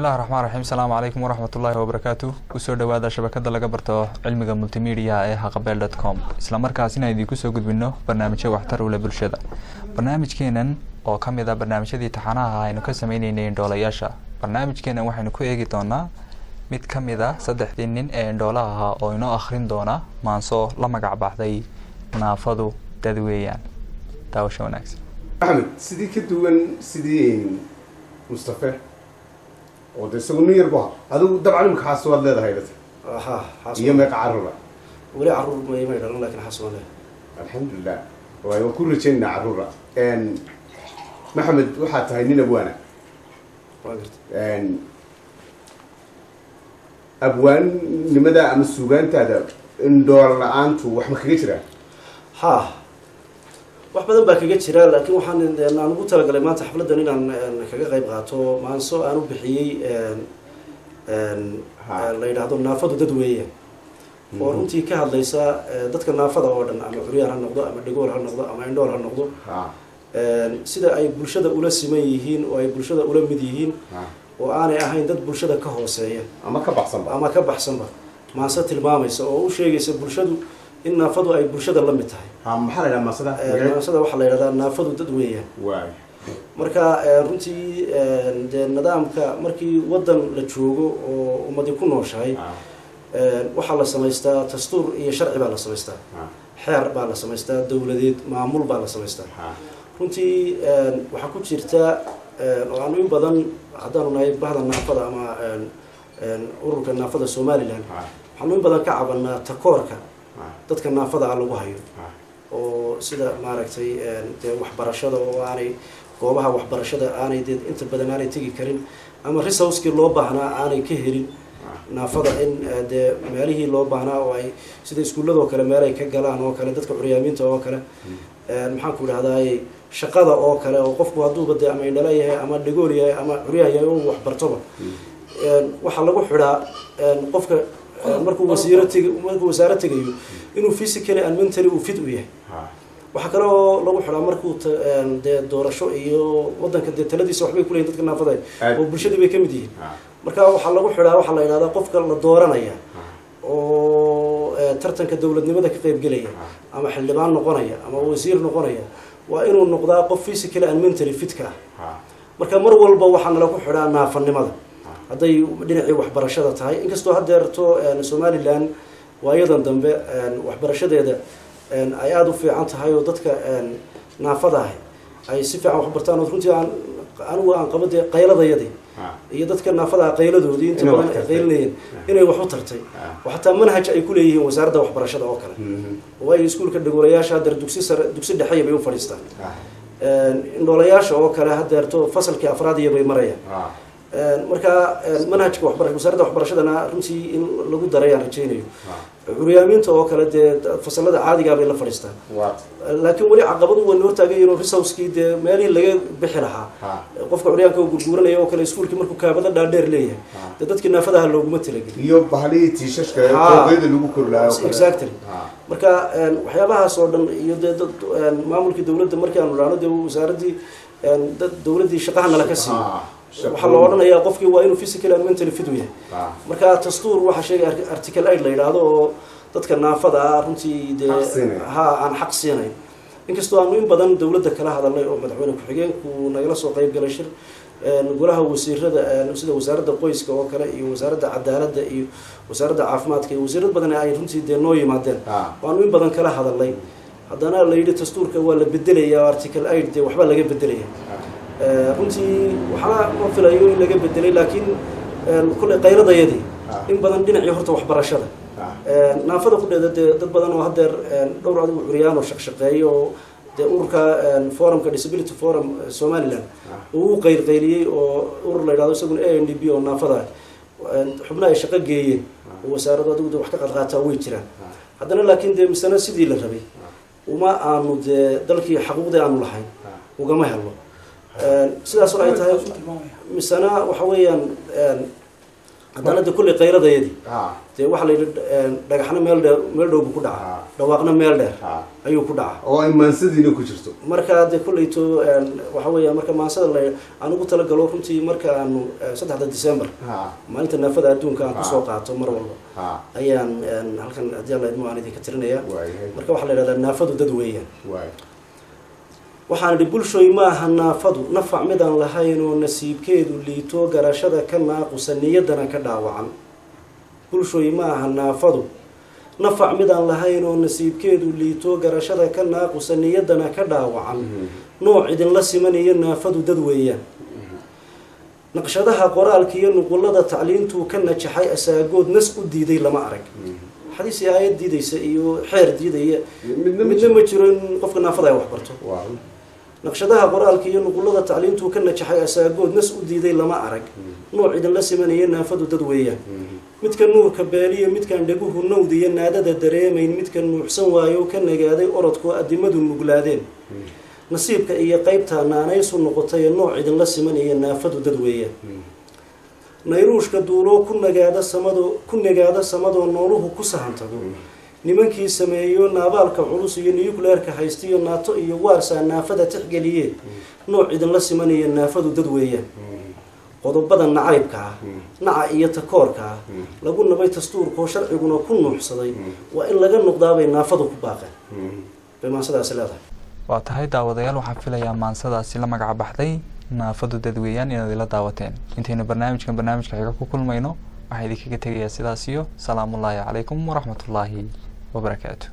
الله الرحمن الرحيم السلام عليكم ورحمة الله وبركاته وسو دوادا شبكة laga barto cilmiga multimedia ee haqabel.com isla markaasina idinku soo gudbino barnaamijyo waxtar u leh bulshada barnaamijkeenan oo kamid ah barnaamijyadii taxanaha aynu ka sameeynay indhoolayaasha barnaamijkeenan waxaynu ku eegi doonaa mid kamid ah saddexdii nin ee indhoolaha oo inoo akhrin doona maanso la magac baxday naafadu dadweeyaan taawasho wanaagsan Ahmed sidii ka duwan sidii Mustafa oo deesagu yarba adigu dabcan ma xasuud leedahay xasuud iyo ma carruura wali carruur ma yeemayna laakiin xasuud leedahay alxamdulillah way ku rajayna carruura Maxamed waxa tahay nin abwaana abwaan nimada ama suugaantaada indhool la'aantu wax ma kaga jira wax badan baa kaga jira laakiin waxaan ugu talagalay maanta xafladan inaan kaga qayb qaato maanso aan u bixiyay la yiraahdo naafadu dadweeye oo runtii ka hadlaysa dadka naafada oo dhan ama xuriyaan ha noqdo ama dhagool ha noqdo ama indhool ha noqdo sida ay bulshada ula siman yihiin oo ay bulshada ula mid yihiin oo aanay ahayn dad bulshada ka hooseeya ama ka baxsanba maanso tilmaamaysa oo u sheegaysa bulshadu in naafadu ay bulshada la mid tahay maxaa la yiraahdaa maasada waxa la yiraahdaa naafadu dad weeyaan marka runtii nidaamka markii wadan la joogo oo ummadii ku nooshahay waxa la sameystaa dastuur iyo sharci baa la sameystaa xeer baa la sameystaa dawladeed maamul baa la sameystaa runtii waxa ku jirta oo aan u badan hadaan nahay bahda naafada ama ururka naafada Soomaaliland waxaan u badan ka cabanaa takoorka dadka naafada lagu hayo oo sida maaragtay waxbarashada oo aanay goobaha waxbarashada aanay inta badan aanay tagi karin ama resource-kii loo baahnaa aanay ka helin naafada in meelihii loo baahnaa oo ay sida iskuullada kale meel ay ka galaan oo kale dadka curyaaminta oo kale maxaan ku raahdaa shaqada oo kale oo qofku hadduu bad ama indhala yahay ama dhagool yahay ama curyaa yahay oo wax bartoba waxa lagu xiraa qofka markuu wasaarad tagayo inuu physically and mentally uu fit u yahay waxa kale oo lagu xiraa markuu doorasho iyo wadanka taladiisa waxbay ku leeyihiin dadka naafada oo bulshada bay kamid yihiin marka waxa lagu xiraa waxa la yiraahdaa qofka la dooranaya oo tartanka dawladnimada ka qayb galaya ama xildhibaan noqonaya ama wasiir noqonaya waa inuu noqdaa qof physically and mentally fit ka marka mar walba waxa lagu xiraa naafanimada hadday dhinacii waxbarashada tahay inkastoo hadeerto Somaliland waayadan dambe waxbarashadeeda ay aad u fiican tahay oo dadka naafada ay si fiican wax bartaan oo runtii aan qabadee qayladayadii iyo dadka naafada qayladoodii inta badan ay qaylinayeen inay wax u tartay waxa manhaj ay ku leeyihiin wasaaradda waxbarashada oo kale oo ay iskuulka dhagoolayaasha hadeer dugsi dhexe bay u fadhiistaan indhoolayaasha oo kale hadeerto fasalkii afraad bay marayaan marka manhajka wasaaradda waxbarashadana runtii in lagu daray aan rajaynayo curyaaminta oo kale fasalada caadiga bay la fadhiistaan laakiin wali caqabadu waa noo taagan inuu resource-kii meelihii laga bixi lahaa qofka curyaanka uu gurguuranaya oo kale iskuulkii markuu kaabada dhaadheer leeyahay dadkii naafadaha looguma talagelin iyo bahlihii tiishashka qooqeyda lagu korlaayo exactly marka waxyaabahaas oo dhan iyo maamulkii dawladda markii aanu raacno wasaaraddii dawladdii shaqaha nala ka siiyo waxa la oranayaa qofkii waa inuu physically and mentally fit u yahay marka dastuur waxa sheegay article 8 la yiraahdo oo dadka naafada runtii aan xaq siinayn inkastoo aan in badan dawladda kala hadalnay oo madaxweyne ku xigeenku nagala soo qayb galay shir golaha wasiirada sida wasaaradda qoyska oo kale iyo wasaaradda cadaaladda iyo wasaaradda caafimaadka iyo wasiirad badan ay runtii noo yimaadeen waan in badan kala hadalnay haddana la yiri dastuurka waa la bedelayaa article 8 waxba laga bedelayaa runtii waxana ma filayo in laga bedelay laakiin kulli qayladayadii in badan dhinacii horta waxbarashada naafada ku dheedad dad badan oo hadeer dhowr adigu curyaan oo shaqeeyo ururka forumka disability forum Somaliland uu qayliyay oo urur la yiraahdo isagu ANDB oo naafada xubnaha ay shaqo geeyeen oo wasaaradda adigu wax ka qadqaata way jiraan haddana laakiin misana sidii la rabay uma aanu dalkii xuquuqdii aanu lahayn ugama helno sidaas oo ay tahay misana waxa weeyaan haddana kulli qayladayadii waxa la yiraahdaa dhagaxna meel dhow ku dhaca dhawaaqna meel dheer ayuu ku dhacaa oo ay maansadiina ku jirto marka de kuleyto waxa weeyaan marka maansada la aan ugu talagalo runtii marka aanu 3 December maalinta naafada adduunka aan kusoo qaato mar walba ayaan halkan hadii la idmo aan idinka tirinaya marka waxa la yiraahdaa naafadu dad weeyaan waxaan bulshooy ma aha naafadu nafac mid aan lahayn oo nasiibkeedu liito garashada ka naaqusan niyadana ka dhaawacan bulshooy ma aha naafadu nafac mid aan lahayn oo nasiibkeedu liito garashada ka naaqusan niyadana ka dhaawacan nooc idin la simanaya naafadu dad weeyaan naqshadaha qoraalka iyo nuqulada tacliintu ka najaxay asaagood nas u diiday lama arag xadiis ayad diidaysa iyo xeer diidaya midna ma jiro in qofka naafada ay wax barto naqshadaha qoraalka iyo nuqulada tacliintu ka najaxay asaagood nas u diiday lama arag nooc idin la simanaya naafadu dad weeyaan midka nuurka beeliyo midkan dhaguhu nawdiya naadada dareemayn midka nuuxsan waayo ka nagaaday orodku adimadu nuglaadeen nasiibka iyo qaybta naanaysu noqotay nooc idin la simanaya naafadu dad weeyaan nayruushka duulo ku nagaada samado nooluhu ku sahantago nimankii sameeyo naabaalka culus iyo nuclearka haystiyo naato iyo waarsa naafada tixgeliyeen nooc idin la simanaya naafadu dad weeyaan qodobada nacaybka naca iyo takoorka lagu nabay dastuurka sharciguna ku nuuxsaday waa in laga noqdaabay naafadu ku baaqeen beemansadaas leedahay waa tahay daawadayaal waxaan filayaa maansadaasi la magac baxday naafadu dadweeyaan inaad ila daawateen intayna barnaamijka xiga ku kulmayno waxaan idinkaga tegayaa sidaas iyo salaamullaahi calaykum waraxmatullaahi wabarakaatu